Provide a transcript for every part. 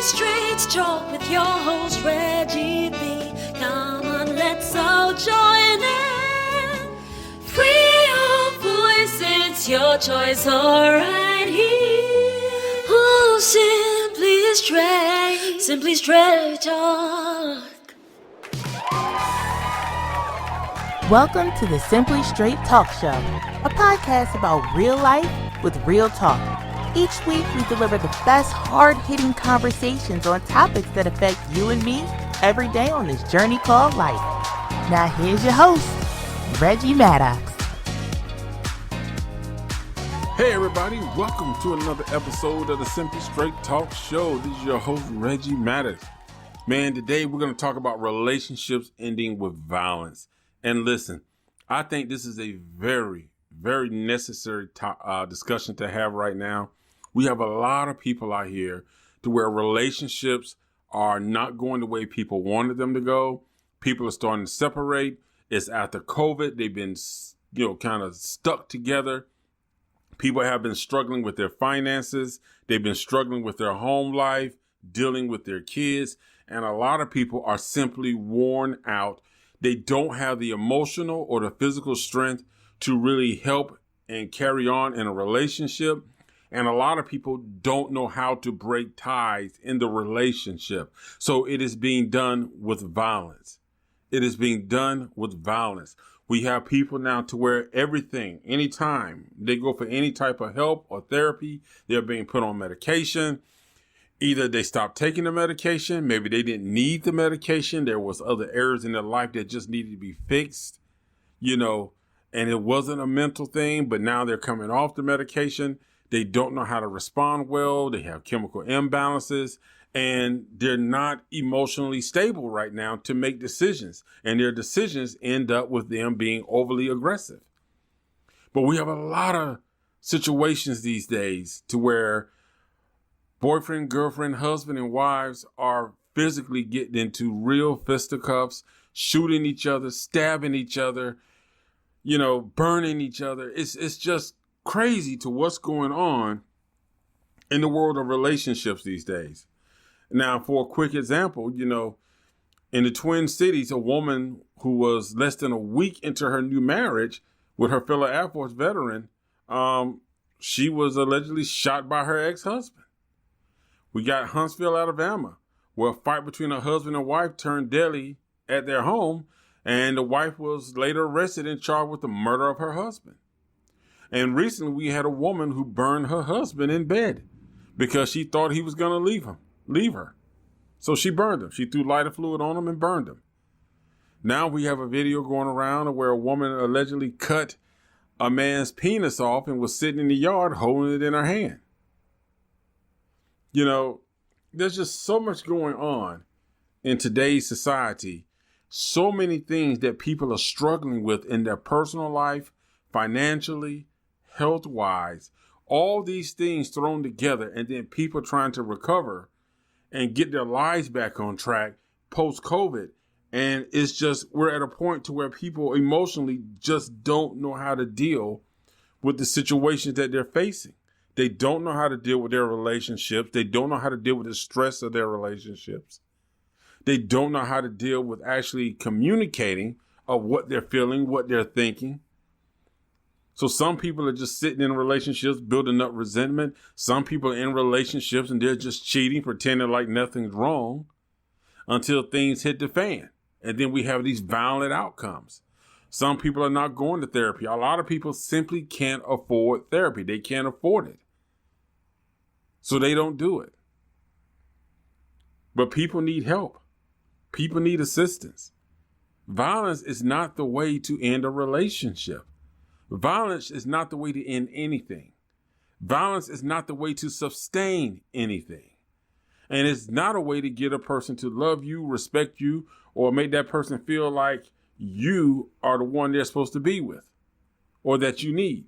Straight Talk with your host Reggie B. Come on, let's all join in. Free your voice, it's your choice, alright here. Ooh, simply straight talk. Welcome to the Simply Straight Talk Show, a podcast about real life with real talk. Each week, we deliver the best hard-hitting conversations on topics that affect you and me every day on this journey called life. Now, here's your host, Reggie Maddox. Hey everybody, welcome to another episode of the Simply Straight Talk Show. This is your host, Reggie Maddox. Man, today we're going to talk about relationships ending with violence. And listen, I think this is a very, very necessary discussion to have right now. We have a lot of people out here to where relationships are not going the way people wanted them to go. People are starting to separate. It's after COVID. They've been, kind of stuck together. People have been struggling with their finances. They've been struggling with their home life, dealing with their kids. And a lot of people are simply worn out. They don't have the emotional or the physical strength to really help and carry on in a relationship. And a lot of people don't know how to break ties in the relationship. So it is being done with violence. It is being done with violence. We have people now to where everything, anytime they go for any type of help or therapy, they're being put on medication. Either they stopped taking the medication, maybe they didn't need the medication. There was other areas in their life that just needed to be fixed, and it wasn't a mental thing, but now they're coming off the medication. They don't know how to respond well. They have chemical imbalances and they're not emotionally stable right now to make decisions. And their decisions end up with them being overly aggressive. But we have a lot of situations these days to where boyfriend, girlfriend, husband, and wives are physically getting into real fisticuffs, shooting each other, stabbing each other, burning each other. It's just crazy to what's going on in the world of relationships these days. Now, for a quick example, in the Twin Cities, a woman who was less than a week into her new marriage with her fellow Air Force veteran, she was allegedly shot by her ex-husband. We got Huntsville, Alabama, where a fight between a husband and wife turned deadly at their home, and the wife was later arrested and charged with the murder of her husband. And recently we had a woman who burned her husband in bed because she thought he was going to leave her. So she burned him. She threw lighter fluid on him and burned him. Now we have a video going around where a woman allegedly cut a man's penis off and was sitting in the yard holding it in her hand. There's just so much going on in today's society. So many things that people are struggling with in their personal life, financially, health-wise, all these things thrown together, and then people trying to recover and get their lives back on track post-COVID. And it's just, we're at a point to where people emotionally just don't know how to deal with the situations that they're facing. They don't know how to deal with their relationships. They don't know how to deal with the stress of their relationships. They don't know how to deal with actually communicating of what they're feeling, what they're thinking. So some people are just sitting in relationships, building up resentment. Some people are in relationships and they're just cheating, pretending like nothing's wrong until things hit the fan. And then we have these violent outcomes. Some people are not going to therapy. A lot of people simply can't afford therapy. They can't afford it. So they don't do it. But people need help. People need assistance. Violence is not the way to end a relationship. Violence is not the way to end anything. Violence is not the way to sustain anything. And it's not a way to get a person to love you, respect you, or make that person feel like you are the one they're supposed to be with or that you need.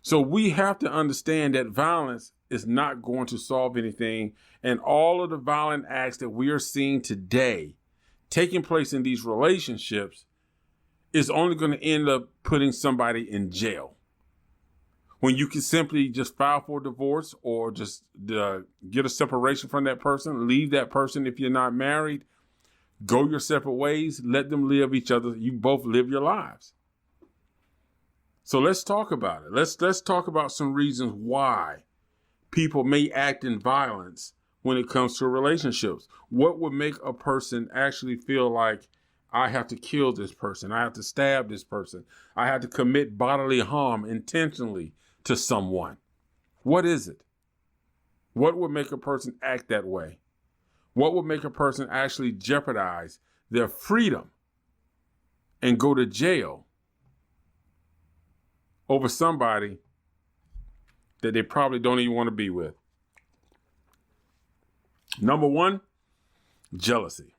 So we have to understand that violence is not going to solve anything. And all of the violent acts that we are seeing today taking place in these relationships is only going to end up putting somebody in jail. when you can simply just file for divorce or just get a separation from that person, leave that person if you're not married, go your separate ways, let them live each other. You both live your lives. So let's talk about it. Let's talk about some reasons why people may act in violence when it comes to relationships. What would make a person actually feel like, I have to kill this person, I have to stab this person, I have to commit bodily harm intentionally to someone? What is it? What would make a person act that way? What would make a person actually jeopardize their freedom and go to jail over somebody that they probably don't even want to be with? Number one, jealousy.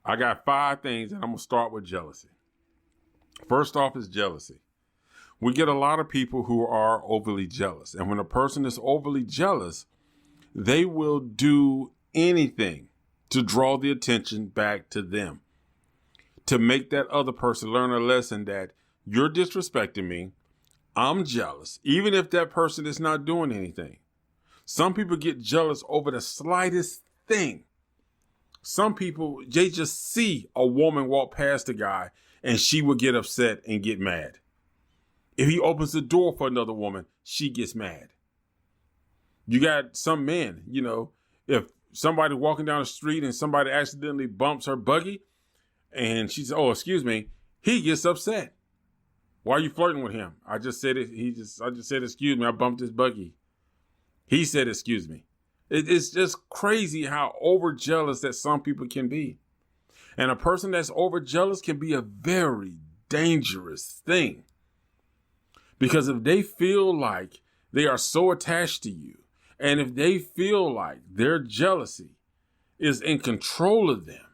I got 5 things, and I'm going to start with jealousy. First off is jealousy. We get a lot of people who are overly jealous. And when a person is overly jealous, they will do anything to draw the attention back to them, to make that other person learn a lesson that you're disrespecting me, I'm jealous, even if that person is not doing anything. Some people get jealous over the slightest thing. Some people, they just see a woman walk past a guy and she will get upset and get mad. If he opens the door for another woman, she gets mad. You got some men, if somebody walking down the street and somebody accidentally bumps her buggy and she says, "Oh, excuse me," he gets upset. "Why are you flirting with him?" I just said it. I just said, "Excuse me, I bumped his buggy." He said, "Excuse me." It's just crazy how overjealous that some people can be. And a person that's overjealous can be a very dangerous thing. Because if they feel like they are so attached to you, and if they feel like their jealousy is in control of them,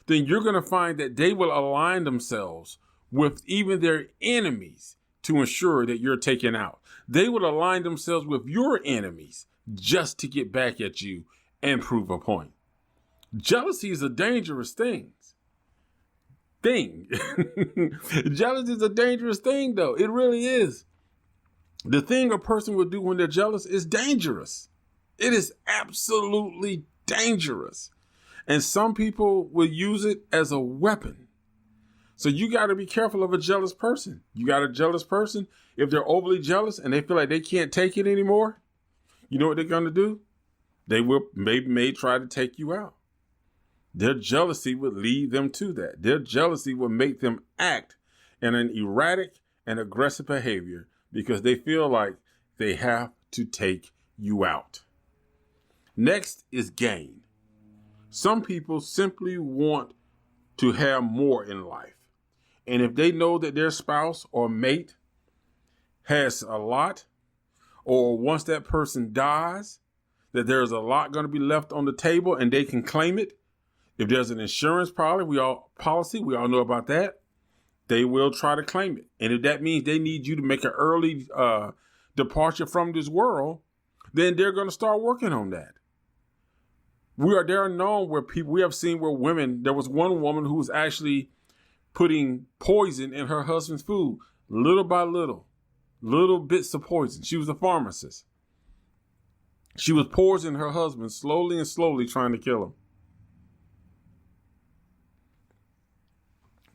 then you're going to find that they will align themselves with even their enemies to ensure that you're taken out. They will align themselves with your enemies just to get back at you and prove a point. Jealousy is a dangerous thing. Jealousy is a dangerous thing, though. It really is. The thing a person will do when they're jealous is dangerous. It is absolutely dangerous. And some people will use it as a weapon. So you got to be careful of a jealous person. You got a jealous person, if they're overly jealous and they feel like they can't take it anymore, you know what they're going to do? They may try to take you out. Their jealousy would lead them to that. Their jealousy will make them act in an erratic and aggressive behavior because they feel like they have to take you out. Next is gain. Some people simply want to have more in life. And if they know that their spouse or mate has a lot, or once that person dies, that there's a lot going to be left on the table and they can claim it. If there's an insurance policy, we all know about that. They will try to claim it. And if that means they need you to make an early departure from this world, then they're going to start working on that. There are known where we have seen where women, there was one woman who was actually putting poison in her husband's food, little by little bits of poison. She was a pharmacist. She was poisoning her husband slowly trying to kill him.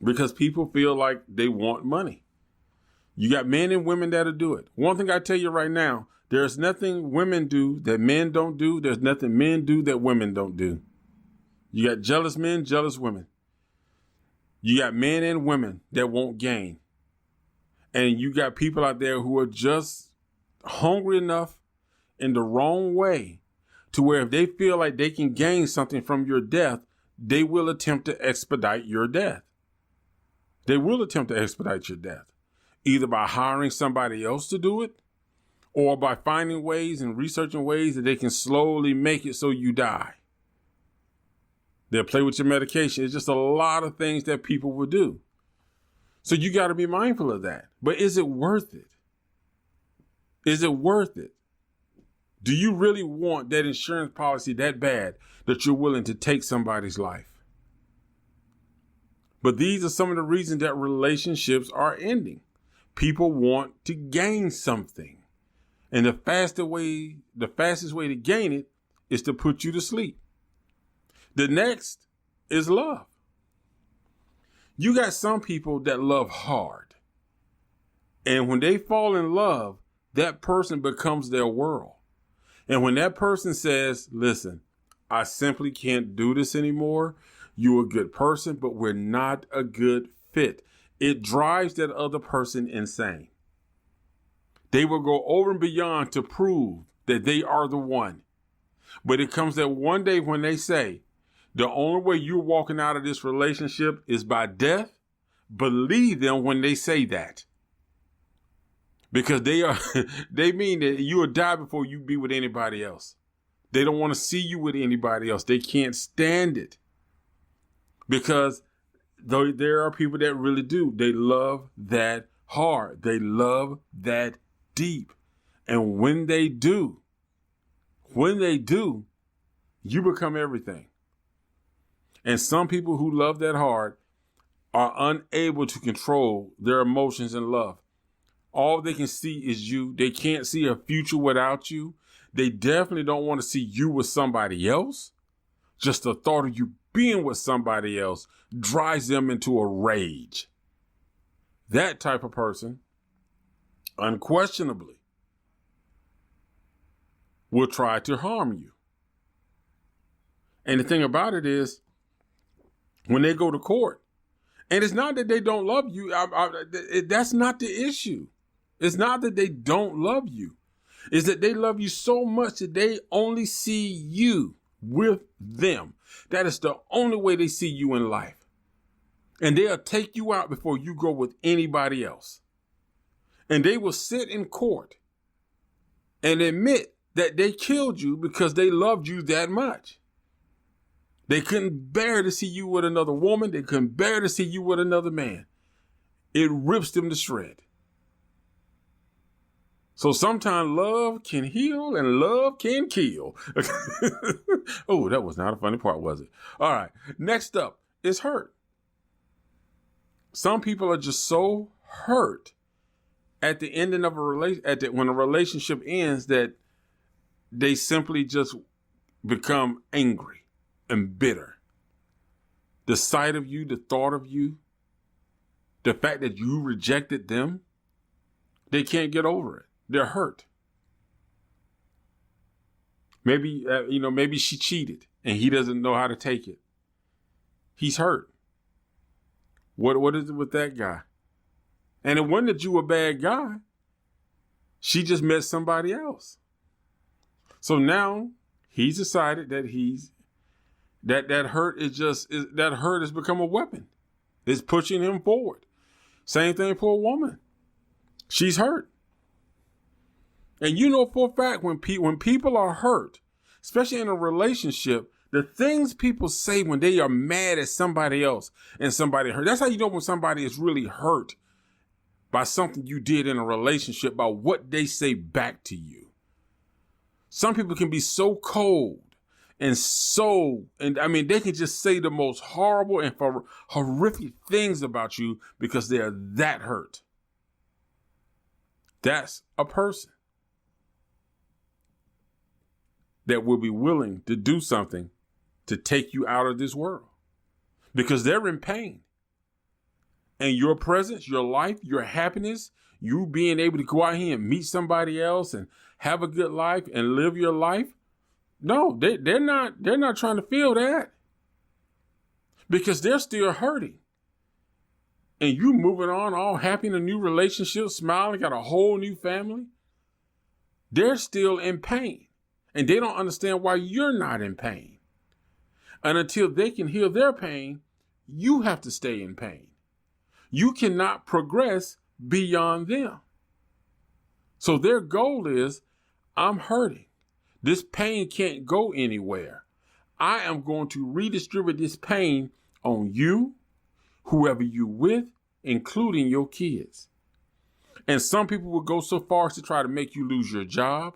Because people feel like they want money. You got men and women that'll do it. One thing I tell you right now, there's nothing women do that men don't do. There's nothing men do that women don't do. You got jealous men, jealous women. You got men and women that won't gain. And you got people out there who are just hungry enough in the wrong way to where if they feel like they can gain something from your death, they will attempt to expedite your death. They will attempt to expedite your death, either by hiring somebody else to do it or by finding ways and researching ways that they can slowly make it so you die. They'll play with your medication. It's just a lot of things that people will do. So you got to be mindful of that. But is it worth it? Is it worth it? Do you really want that insurance policy that bad that you're willing to take somebody's life? But these are some of the reasons that relationships are ending. People want to gain something. And the fastest way to gain it is to put you to sleep. The next is love. You got some people that love hard. And when they fall in love, that person becomes their world. And when that person says, listen, I simply can't do this anymore. You're a good person, but we're not a good fit. It drives that other person insane. They will go over and beyond to prove that they are the one. But it comes that one day when they say, the only way you're walking out of this relationship is by death. Believe them when they say that. Because they mean that you will die before you be with anybody else. They don't want to see you with anybody else. They can't stand it. Because though there are people that really do. They love that hard. They love that deep. And when they do, you become everything. And some people who love that hard are unable to control their emotions and love. All they can see is you. They can't see a future without you. They definitely don't want to see you with somebody else. Just the thought of you being with somebody else drives them into a rage. That type of person, unquestionably, will try to harm you. And the thing about it is, when they go to court, and it's not that they don't love you. That's not the issue. It's not that they don't love you. It's that they love you so much that they only see you with them. That is the only way they see you in life. And they'll take you out before you go with anybody else. And they will sit in court and admit that they killed you because they loved you that much. They couldn't bear to see you with another woman. They couldn't bear to see you with another man. It rips them to shred. So sometimes love can heal and love can kill. Oh, that was not a funny part, was it? All right. Next up is hurt. Some people are just so hurt at the ending of when a relationship ends that they simply just become angry and bitter. The sight of you, the thought of you, the fact that you rejected them, they can't get over it. They're hurt. Maybe, maybe she cheated and he doesn't know how to take it. He's hurt. What is it with that guy? And it wasn't that you were a bad guy. She just met somebody else. So now he's decided that that hurt has become a weapon. It's pushing him forward. Same thing for a woman. She's hurt. And you know for a fact when people are hurt, especially in a relationship, the things people say when they are mad at somebody else and somebody hurt, that's how you know when somebody is really hurt by something you did in a relationship, by what they say back to you. Some people can be so cold and they can just say the most horrible and horrific things about you because they're that hurt. That's a person that will be willing to do something to take you out of this world because they're in pain. And your presence, your life, your happiness, you being able to go out here and meet somebody else and have a good life and live your life. No, they're not trying to feel that because they're still hurting. And you moving on, all happy in a new relationship, smiling, got a whole new family. They're still in pain. And they don't understand why you're not in pain. And until they can heal their pain, you have to stay in pain. You cannot progress beyond them. So their goal is, I'm hurting. This pain can't go anywhere. I am going to redistribute this pain on you, whoever you with, including your kids. And some people will go so far as to try to make you lose your job.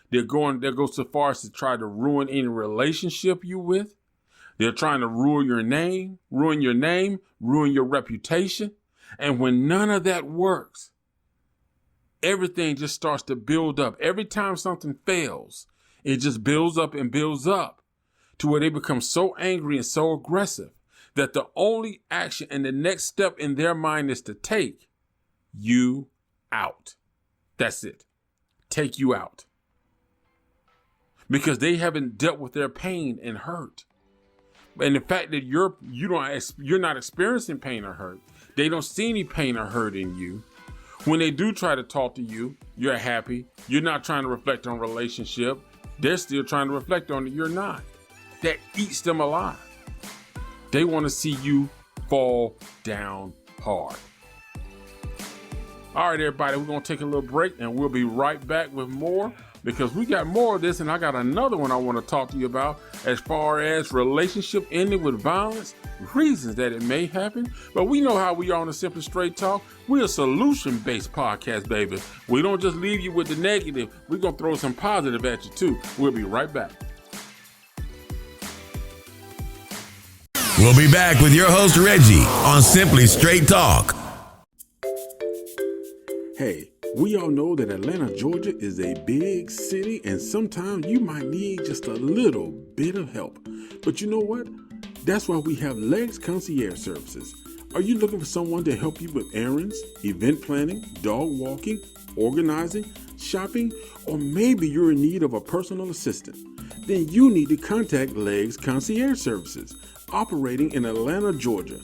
They'll go so far as to try to ruin any relationship you with. They're trying to ruin your name, ruin your reputation. And when none of that works, everything just starts to build up. Every time something fails, it just builds up and builds up to where they become so angry and so aggressive that the only action and the next step in their mind is to take you out. That's it. Take you out. Because they haven't dealt with their pain and hurt. And the fact that you're not experiencing pain or hurt, they don't see any pain or hurt in you. When they do try to talk to you, you're happy. You're not trying to reflect on relationship. They're still trying to reflect on it. You're not. That eats them alive. They want to see you fall down hard. All right, everybody, we're going to take a little break and we'll be right back with more, because we got more of this and I got another one I want to talk to you about as far as relationship ending with violence, reasons that it may happen. But we know how we are on the Simply Straight Talk. We're a solution-based podcast, baby. We don't just leave you with the negative. We're going to throw some positive at you too. We'll be right back. We'll be back with your host, Reggie, on Simply Straight Talk. Hey, we all know that Atlanta, Georgia is a big city, and sometimes you might need just a little bit of help. But you know what? That's why we have Legs Concierge Services. Are you looking for someone to help you with errands, event planning, dog walking, organizing, shopping, or maybe you're in need of a personal assistant? Then you need to contact Legs Concierge Services, operating in Atlanta, Georgia.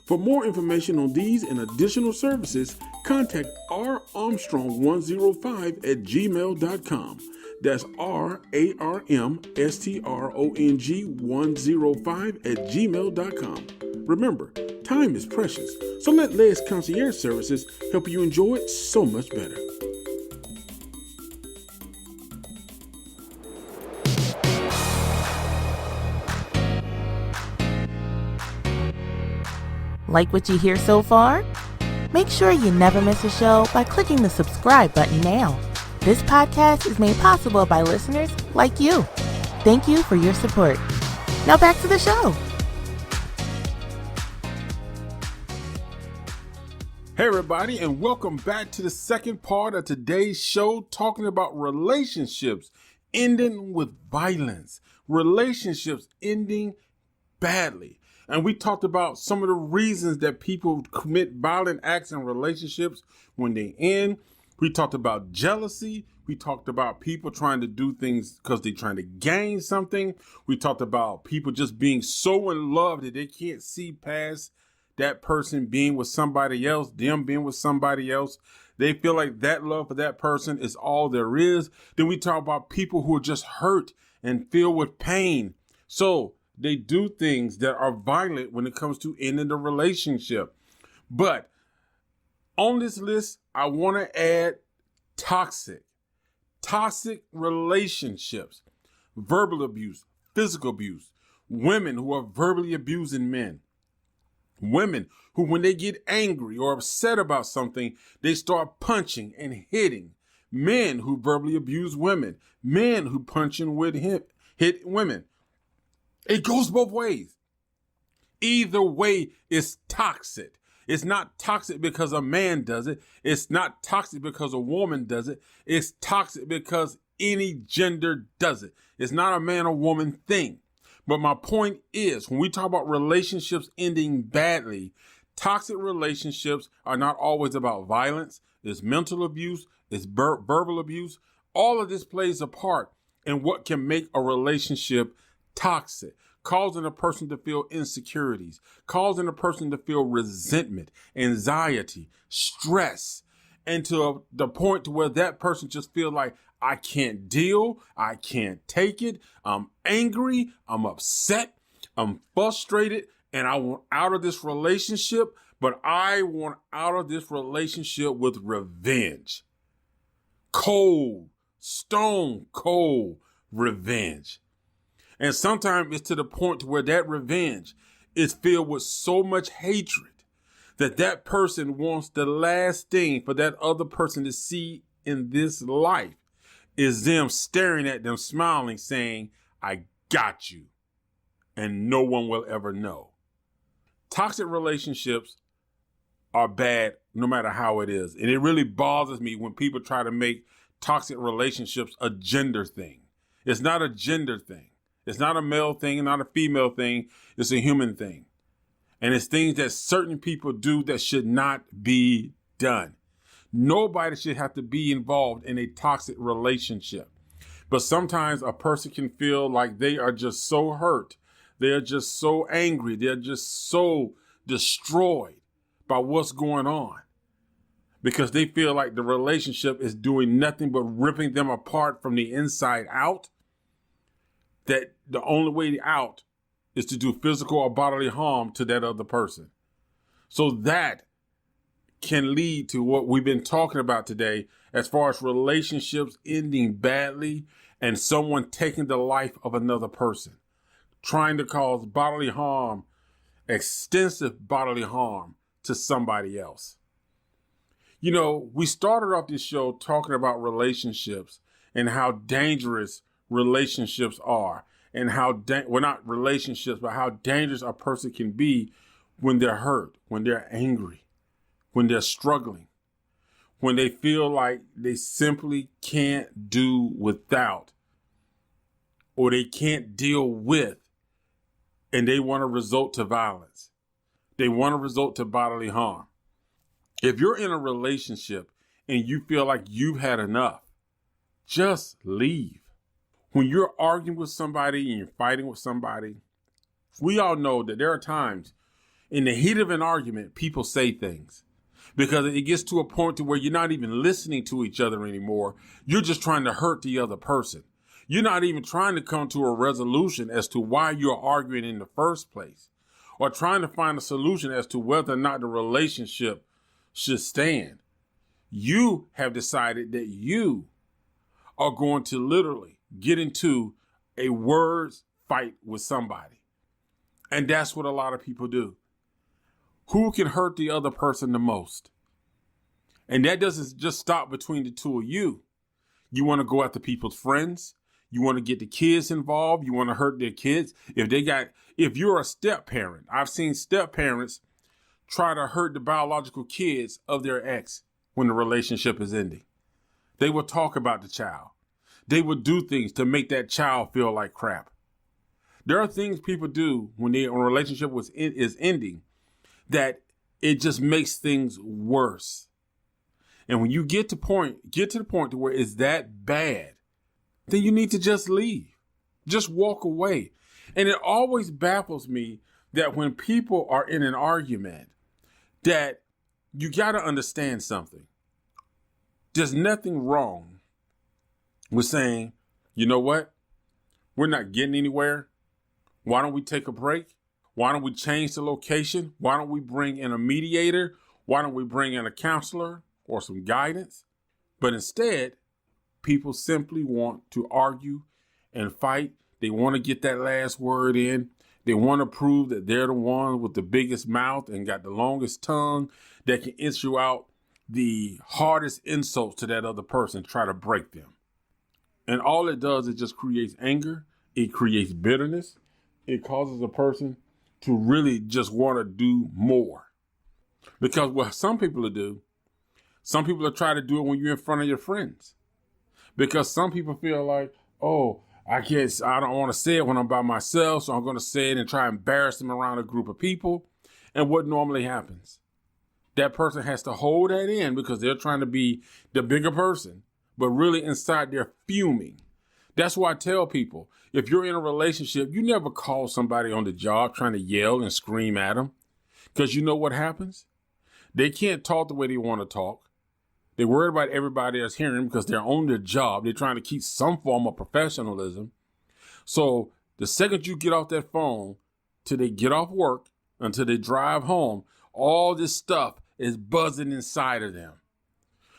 For more information on these and additional services, contact rarmstrong105@gmail.com. That's rarmstrong105@gmail.com. Remember, time is precious, so let Legs Concierge Services help you enjoy it so much better. Like what you hear so far? Make sure you never miss a show by clicking the subscribe button now. This podcast is made possible by listeners like you. Thank you for your support. Now back to the show. Hey everybody, and welcome back to the second part of today's show, talking about relationships ending with violence, relationships ending badly. And we talked about some of the reasons that people commit violent acts in relationships when they end. We talked about jealousy. We talked about people trying to do things because they're trying to gain something. We talked about people just being so in love that they can't see past that person being with somebody else, them being with somebody else. They feel like that love for that person is all there is. Then we talk about people who are just hurt and filled with pain. So they do things that are violent when it comes to ending the relationship. But on this list, I want to add toxic relationships, verbal abuse, physical abuse, women who are verbally abusing men, women who, when they get angry or upset about something, they start punching and hitting, men who verbally abuse women, men who punch and hit women. It goes both ways. Either way, it's toxic. It's not toxic because a man does it. It's not toxic because a woman does it. It's toxic because any gender does it. It's not a man or woman thing. But my point is, when we talk about relationships ending badly, toxic relationships are not always about violence. It's mental abuse. It's verbal abuse. All of this plays a part in what can make a relationship toxic, causing a person to feel insecurities, causing a person to feel resentment, anxiety, stress, and to the point to where that person just feels like, I can't deal, I can't take it, I'm angry, I'm upset, I'm frustrated, and I want out of this relationship, but I want out of this relationship with revenge. Cold, stone cold revenge. And sometimes it's to the point to where that revenge is filled with so much hatred that that person wants the last thing for that other person to see in this life is them staring at them, smiling, saying, I got you. And no one will ever know. Toxic relationships are bad no matter how it is. And it really bothers me when people try to make toxic relationships a gender thing. It's not a gender thing. It's not a male thing, not a female thing. It's a human thing. And it's things that certain people do that should not be done. Nobody should have to be involved in a toxic relationship. But sometimes a person can feel like they are just so hurt. They're just so angry. They're just so destroyed by what's going on because they feel like the relationship is doing nothing but ripping them apart from the inside out, that the only way out is to do physical or bodily harm to that other person. So that can lead to what we've been talking about today as far as relationships ending badly and someone taking the life of another person, trying to cause bodily harm, extensive bodily harm to somebody else. You know, we started off this show talking about relationships and how dangerous relationships are and how, not relationships, but how dangerous a person can be when they're hurt, when they're angry, when they're struggling, when they feel like they simply can't do without or they can't deal with, and they want to resort to violence. They want to resort to bodily harm. If you're in a relationship and you feel like you've had enough, just leave. When you're arguing with somebody and you're fighting with somebody, we all know that there are times in the heat of an argument, people say things because it gets to a point to where you're not even listening to each other anymore. You're just trying to hurt the other person. You're not even trying to come to a resolution as to why you're arguing in the first place, or trying to find a solution as to whether or not the relationship should stand. You have decided that you are going to literally get into a words fight with somebody. And that's what a lot of people do. Who can hurt the other person the most? And that doesn't just stop between the two of you. You want to go after people's friends. You want to get the kids involved. You want to hurt their kids. If you're a step parent, I've seen step parents try to hurt the biological kids of their ex when the relationship is ending. They will talk about the child. They will do things to make that child feel like crap. There are things people do when a relationship is ending that it just makes things worse. And when you get to the point to where it's that bad, then you need to just leave. Just walk away. And it always baffles me that when people are in an argument, that you got to understand something. There's nothing wrong with saying, you know what? We're not getting anywhere. Why don't we take a break? Why don't we change the location? Why don't we bring in a mediator? Why don't we bring in a counselor or some guidance? But instead, people simply want to argue and fight. They want to get that last word in. They want to prove that they're the one with the biggest mouth and got the longest tongue that can issue out the hardest insults to that other person, try to break them. And all it does is just creates anger. It creates bitterness. It causes a person to really just want to do more. Because what some people will do, some people will try to do it when you're in front of your friends. Because some people feel like, oh, I don't want to say it when I'm by myself, so I'm going to say it and try to embarrass them around a group of people. And what normally happens? That person has to hold that in because they're trying to be the bigger person, but really inside they're fuming. That's why I tell people, if you're in a relationship, you never call somebody on the job trying to yell and scream at them. Because you know what happens? They can't talk the way they want to talk. They're worried about everybody else hearing them because they're on their job. They're trying to keep some form of professionalism. So the second you get off that phone till they get off work, until they drive home, all this stuff is buzzing inside of them.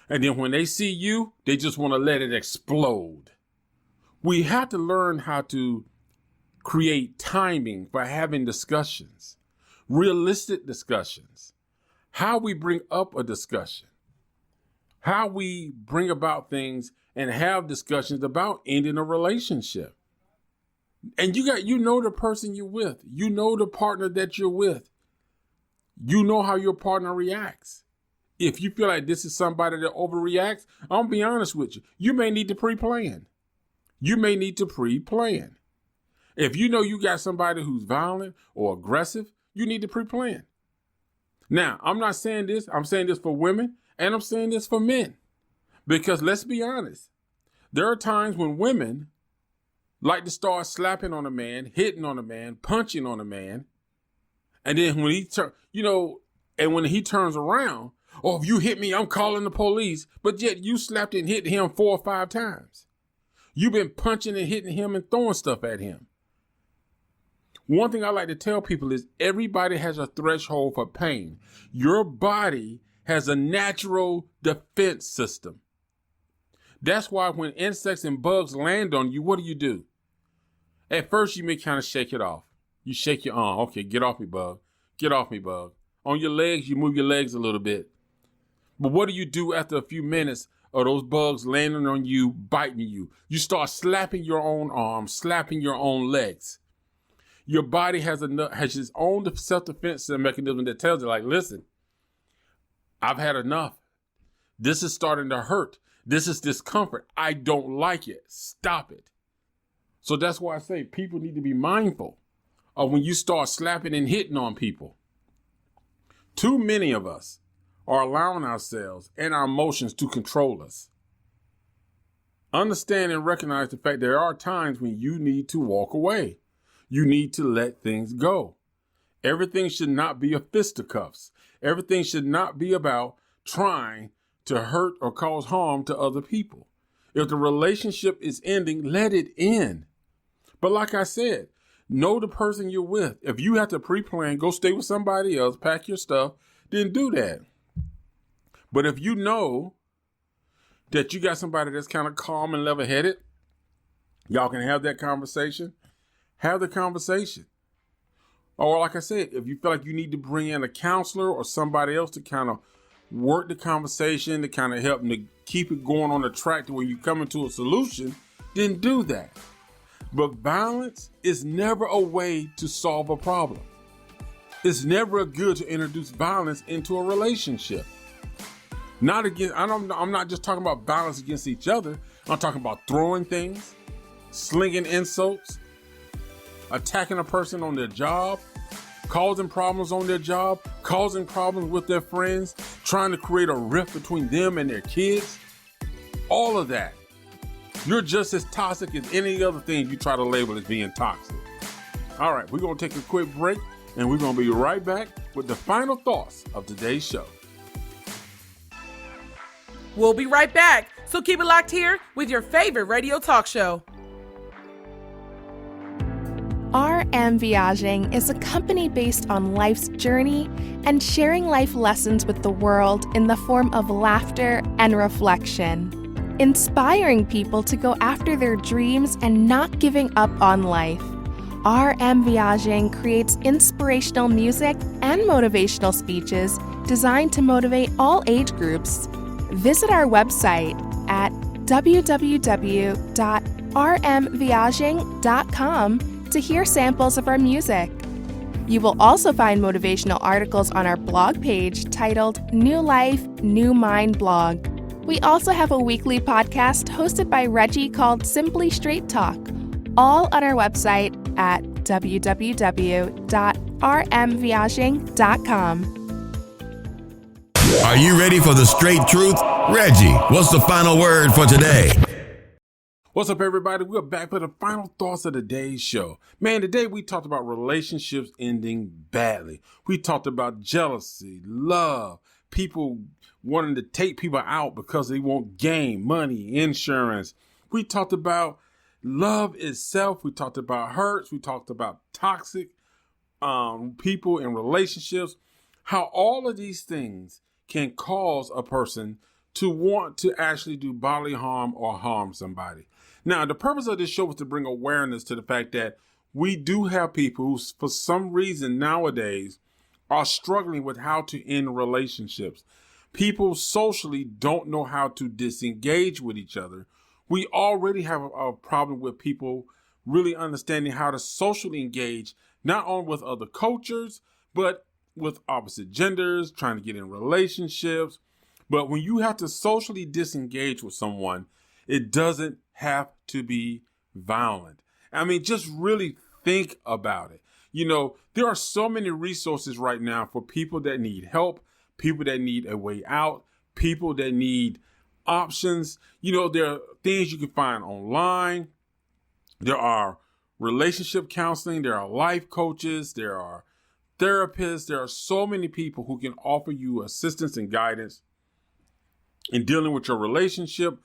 And then when they see you, they just want to let it explode. We have to learn how to create timing for having discussions, realistic discussions, how we bring up a discussion, how we bring about things and have discussions about ending a relationship. And you know the person you're with. You know the partner that you're with. You know how your partner reacts. If you feel like this is somebody that overreacts, I'm gonna be honest with you. You may need to pre-plan. You may need to pre-plan. If you know you got somebody who's violent or aggressive, you need to pre-plan. Now, I'm not saying this. I'm saying this for women, and I'm saying this for men. Because let's be honest, there are times when women like to start slapping on a man, hitting on a man, punching on a man, and then when he when he turns around, oh, if you hit me, I'm calling the police. But yet you slapped and hit him 4 or 5 times. You've been punching and hitting him and throwing stuff at him. One thing I like to tell people is everybody has a threshold for pain. Your body has a natural defense system. That's why when insects and bugs land on you, what do? At first, you may kind of shake it off. You shake your arm. Okay, get off me, bug. Get off me, bug. On your legs, you move your legs a little bit. But what do you do after a few minutes of those bugs landing on you, biting you? You start slapping your own arms, slapping your own legs. Your body has its own self-defense mechanism that tells you, like, listen, I've had enough. This is starting to hurt. This is discomfort. I don't like it. Stop it. So that's why I say people need to be mindful of when you start slapping and hitting on people. Too many of us are allowing ourselves and our emotions to control us. Understand and recognize the fact there are times when you need to walk away. You need to let things go. Everything should not be a fisticuffs. Everything should not be about trying to hurt or cause harm to other people. If the relationship is ending, let it end. But like I said, know the person you're with. If you have to pre-plan, go stay with somebody else, pack your stuff, then do that. But if you know that you got somebody that's kind of calm and level-headed, y'all can have that conversation. Have the conversation. Or like I said, if you feel like you need to bring in a counselor or somebody else to kind of work the conversation, to kind of help to keep it going on the track to where you come into a solution, then do that. But violence is never a way to solve a problem. It's never good to introduce violence into a relationship. I'm not just talking about violence against each other. I'm talking about throwing things, slinging insults, attacking a person on their job, causing problems on their job, causing problems with their friends, trying to create a rift between them and their kids. All of that. You're just as toxic as any other thing you try to label as being toxic. All right, we're going to take a quick break, and we're going to be right back with the final thoughts of today's show. We'll be right back, so keep it locked here with your favorite radio talk show. RM Viaging is a company based on life's journey and sharing life lessons with the world in the form of laughter and reflection, inspiring people to go after their dreams and not giving up on life. RM Viaging creates inspirational music and motivational speeches designed to motivate all age groups. Visit our website at www.rmviaging.com to hear samples of our music. You will also find motivational articles on our blog page titled New Life, New Mind blog. We also have a weekly podcast hosted by Reggie called Simply Straight Talk, all on our website at www.rmviaging.com. Are you ready for the straight truth? Reggie, what's the final word for today? What's up, everybody? We're back for the final thoughts of today's show. Man, today we talked about relationships ending badly. We talked about jealousy, love, people wanting to take people out because they want gain, money, insurance. We talked about love itself. We talked about hurts. We talked about toxic people in relationships, how all of these things can cause a person to want to actually do bodily harm or harm somebody. Now, the purpose of this show was to bring awareness to the fact that we do have people who, for some reason nowadays, are struggling with how to end relationships. People socially don't know how to disengage with each other. We already have a problem with people really understanding how to socially engage, not only with other cultures, but with opposite genders, trying to get in relationships. But when you have to socially disengage with someone, it doesn't have to be violent. I mean, just really think about it. You know, there are so many resources right now for people that need help, people that need a way out, people that need options. You know, there are things you can find online. There are relationship counseling. There are life coaches. There are therapists. There are so many people who can offer you assistance and guidance in dealing with your relationship,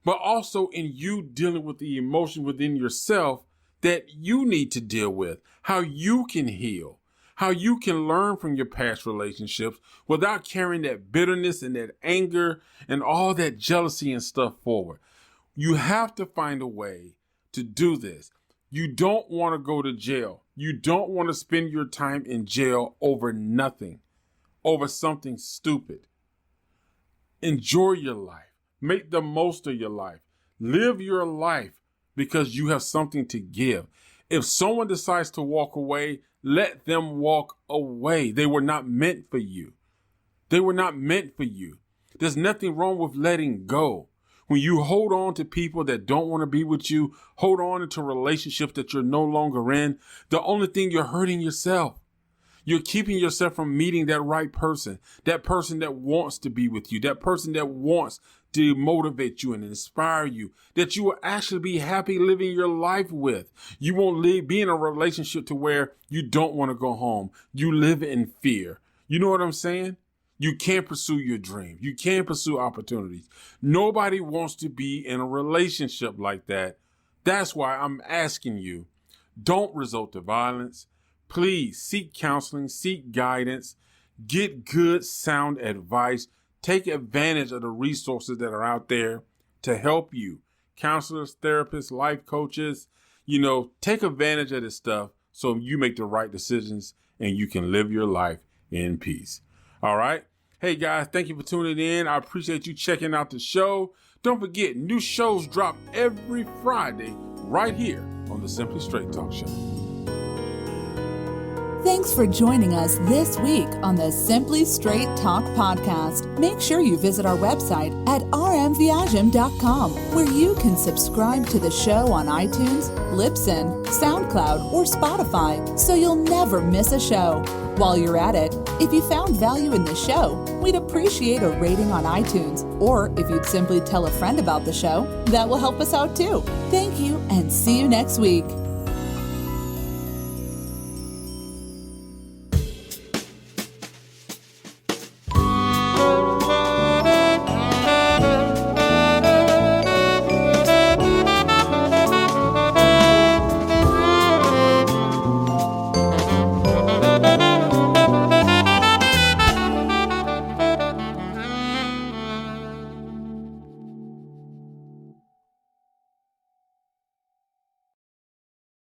but also in you dealing with the emotion within yourself that you need to deal with, how you can heal, how you can learn from your past relationships without carrying that bitterness and that anger and all that jealousy and stuff forward. You have to find a way to do this. You don't want to go to jail. You don't want to spend your time in jail over nothing, over something stupid. Enjoy your life. Make the most of your life. Live your life because you have something to give. If someone decides to walk away, let them walk away. They were not meant for you. They were not meant for you. There's nothing wrong with letting go. When you hold on to people that don't want to be with you, hold on to relationships that you're no longer in, the only thing you're hurting yourself. You're keeping yourself from meeting that right person that wants to be with you, that person that wants to motivate you and inspire you, that you will actually be happy living your life with. You won't be in a relationship to where you don't want to go home. You live in fear. You know what I'm saying? You can't pursue your dream. You can't pursue opportunities. Nobody wants to be in a relationship like that. That's why I'm asking you, don't resort to violence. Please seek counseling, seek guidance, get good, sound advice. Take advantage of the resources that are out there to help you. Counselors, therapists, life coaches, take advantage of this stuff so you make the right decisions and you can live your life in peace. All right. Hey guys, thank you for tuning in. I appreciate you checking out the show. Don't forget, new shows drop every Friday right here on the Simply Straight Talk Show. Thanks for joining us this week on the Simply Straight Talk podcast. Make sure you visit our website at rmviagem.com, where you can subscribe to the show on iTunes, Libsyn, SoundCloud, or Spotify, so you'll never miss a show. While you're at it, if you found value in the show, we'd appreciate a rating on iTunes, or if you'd simply tell a friend about the show, that will help us out too. Thank you, and see you next week.